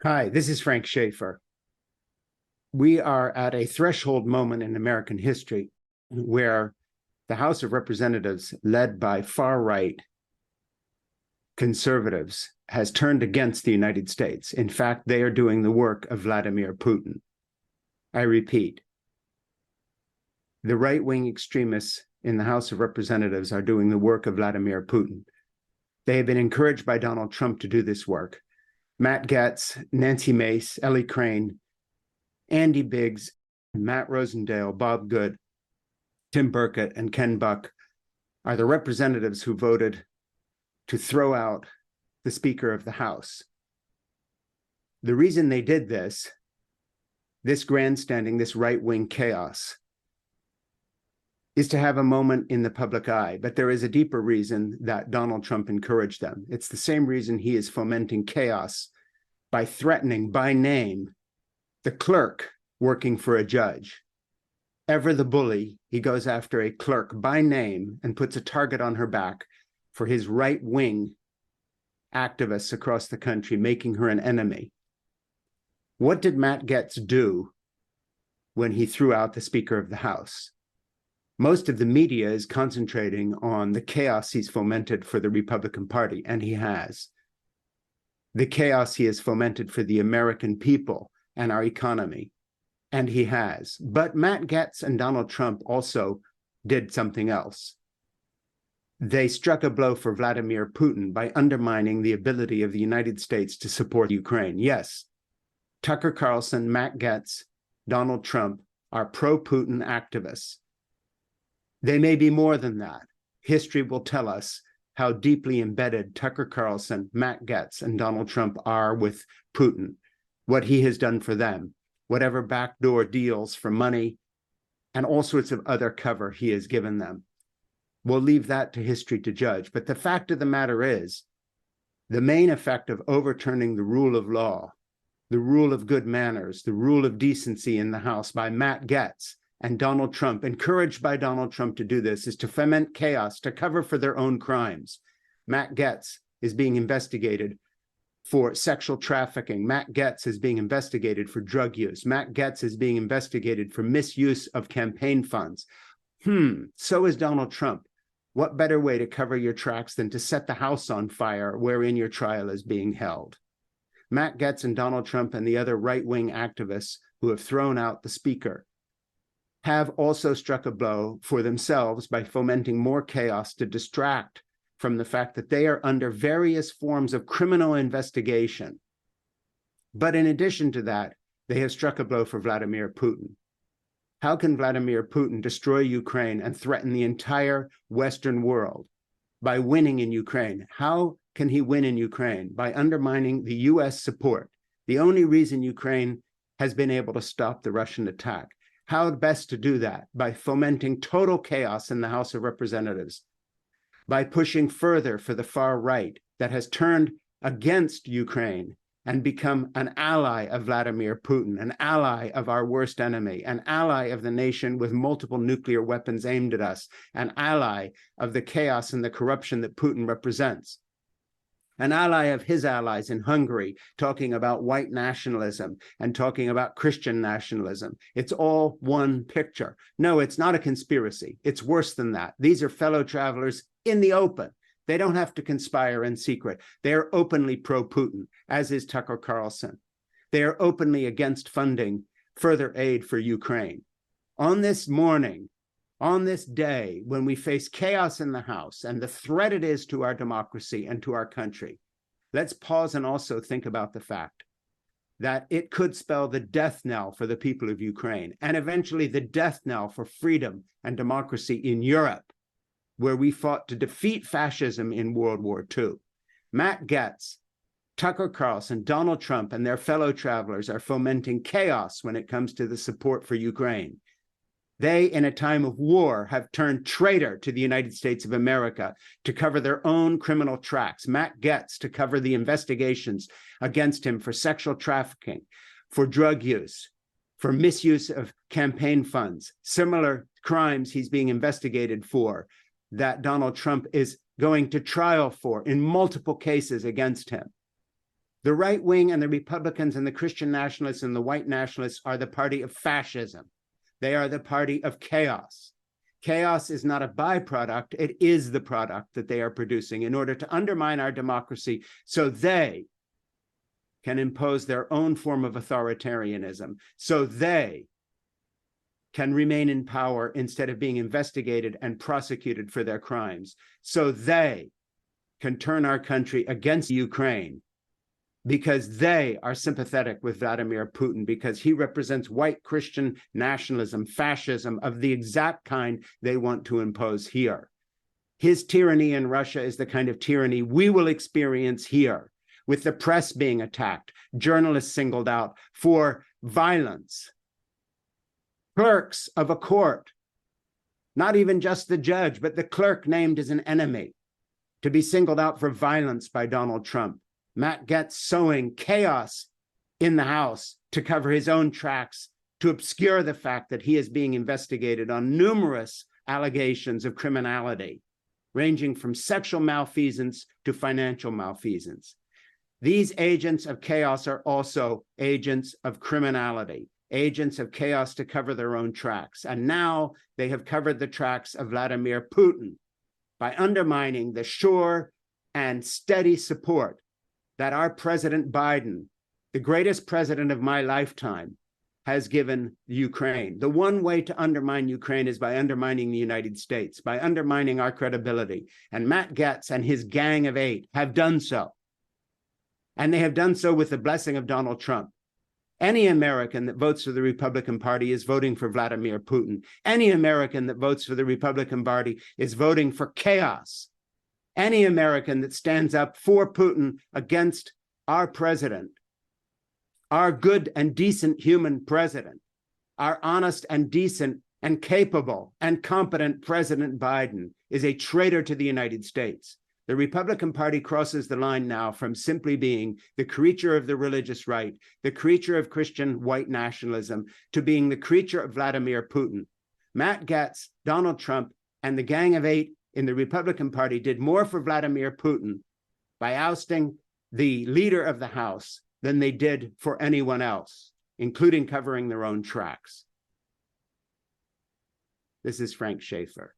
Hi, this is Frank Schaefer. We are at a threshold moment in American history where the House of Representatives, led by far-right conservatives, has turned against the United States. In fact, they are doing the work of Vladimir Putin. I repeat, the right-wing extremists in the House of Representatives are doing the work of Vladimir Putin. They have been encouraged by Donald Trump to do this work. Matt Gaetz, Nancy Mace, Ellie Crane, Andy Biggs, Matt Rosendale, Bob Good, Tim Burkett, and Ken Buck are the representatives who voted to throw out the Speaker of the House. The reason they did this grandstanding, this right-wing chaos, is to have a moment in the public eye. But there is a deeper reason that Donald Trump encouraged them. It's the same reason he is fomenting chaos by threatening by name the clerk working for a judge. Ever the bully, he goes after a clerk by name and puts a target on her back for his right-wing activists across the country, making her an enemy. What did Matt Gaetz do when he threw out the Speaker of the House? Most of the media is concentrating on the chaos he's fomented for the Republican Party, and he has. The chaos he has fomented for the American people and our economy, and he has. But Matt Gaetz and Donald Trump also did something else. They struck a blow for Vladimir Putin by undermining the ability of the United States to support Ukraine. Yes, Tucker Carlson, Matt Gaetz, Donald Trump are pro-Putin activists. They may be more than that. History will tell us how deeply embedded Tucker Carlson, Matt Gaetz, and Donald Trump are with Putin, what he has done for them, whatever backdoor deals for money, and all sorts of other cover he has given them. We'll leave that to history to judge. But the fact of the matter is, the main effect of overturning the rule of law, the rule of good manners, the rule of decency in the House by Matt Gaetz and Donald Trump, encouraged by Donald Trump to do this, is to foment chaos, to cover for their own crimes. Matt Gaetz is being investigated for sexual trafficking. Matt Gaetz is being investigated for drug use. Matt Gaetz is being investigated for misuse of campaign funds. So is Donald Trump. What better way to cover your tracks than to set the House on fire wherein your trial is being held? Matt Gaetz and Donald Trump and the other right-wing activists who have thrown out the Speaker have also struck a blow for themselves by fomenting more chaos to distract from the fact that they are under various forms of criminal investigation. But in addition to that, they have struck a blow for Vladimir Putin. How can Vladimir Putin destroy Ukraine and threaten the entire Western world by winning in Ukraine? How can he win in Ukraine? By undermining the US support, the only reason Ukraine has been able to stop the Russian attack. How best to do that? By fomenting total chaos in the House of Representatives, by pushing further for the far right that has turned against Ukraine and become an ally of Vladimir Putin, an ally of our worst enemy, an ally of the nation with multiple nuclear weapons aimed at us, an ally of the chaos and the corruption that Putin represents, an ally of his allies in Hungary, talking about white nationalism and talking about Christian nationalism. It's all one picture. No, it's not a conspiracy. It's worse than that. These are fellow travelers in the open. They don't have to conspire in secret. They are openly pro-Putin, as is Tucker Carlson. They are openly against funding further aid for Ukraine. On this morning, on this day, when we face chaos in the House and the threat it is to our democracy and to our country, let's pause and also think about the fact that it could spell the death knell for the people of Ukraine and eventually the death knell for freedom and democracy in Europe, where we fought to defeat fascism in World War II. Matt Gaetz, Tucker Carlson, Donald Trump, and their fellow travelers are fomenting chaos when it comes to the support for Ukraine. They, in a time of war, have turned traitor to the United States of America to cover their own criminal tracks. Matt Gaetz to cover the investigations against him for sexual trafficking, for drug use, for misuse of campaign funds, similar crimes he's being investigated for that Donald Trump is going to trial for in multiple cases against him. The right wing and the Republicans and the Christian nationalists and the white nationalists are the party of fascism. They are the party of chaos. Chaos is not a byproduct, it is the product that they are producing in order to undermine our democracy so they can impose their own form of authoritarianism, so they can remain in power instead of being investigated and prosecuted for their crimes, so they can turn our country against Ukraine because they are sympathetic with Vladimir Putin, because he represents white Christian nationalism, fascism of the exact kind they want to impose here. His tyranny in Russia is the kind of tyranny we will experience here, with the press being attacked, journalists singled out for violence, clerks of a court, not even just the judge, but the clerk named as an enemy, to be singled out for violence by Donald Trump. Matt Gaetz sowing chaos in the House to cover his own tracks, to obscure the fact that he is being investigated on numerous allegations of criminality, ranging from sexual malfeasance to financial malfeasance. These agents of chaos are also agents of criminality, agents of chaos to cover their own tracks. And now they have covered the tracks of Vladimir Putin by undermining the sure and steady support that our President Biden, the greatest president of my lifetime, has given Ukraine. The one way to undermine Ukraine is by undermining the United States, by undermining our credibility. And Matt Gaetz and his gang of 8 have done so. And they have done so with the blessing of Donald Trump. Any American that votes for the Republican Party is voting for Vladimir Putin. Any American that votes for the Republican Party is voting for chaos. Any American that stands up for Putin against our president, our good and decent human president, our honest and decent and capable and competent President Biden, is a traitor to the United States. The Republican Party crosses the line now from simply being the creature of the religious right, the creature of Christian white nationalism, to being the creature of Vladimir Putin. Matt Gaetz, Donald Trump, and the Gang of 8 in the Republican Party did more for Vladimir Putin by ousting the leader of the House than they did for anyone else, including covering their own tracks. This is Frank Schaeffer.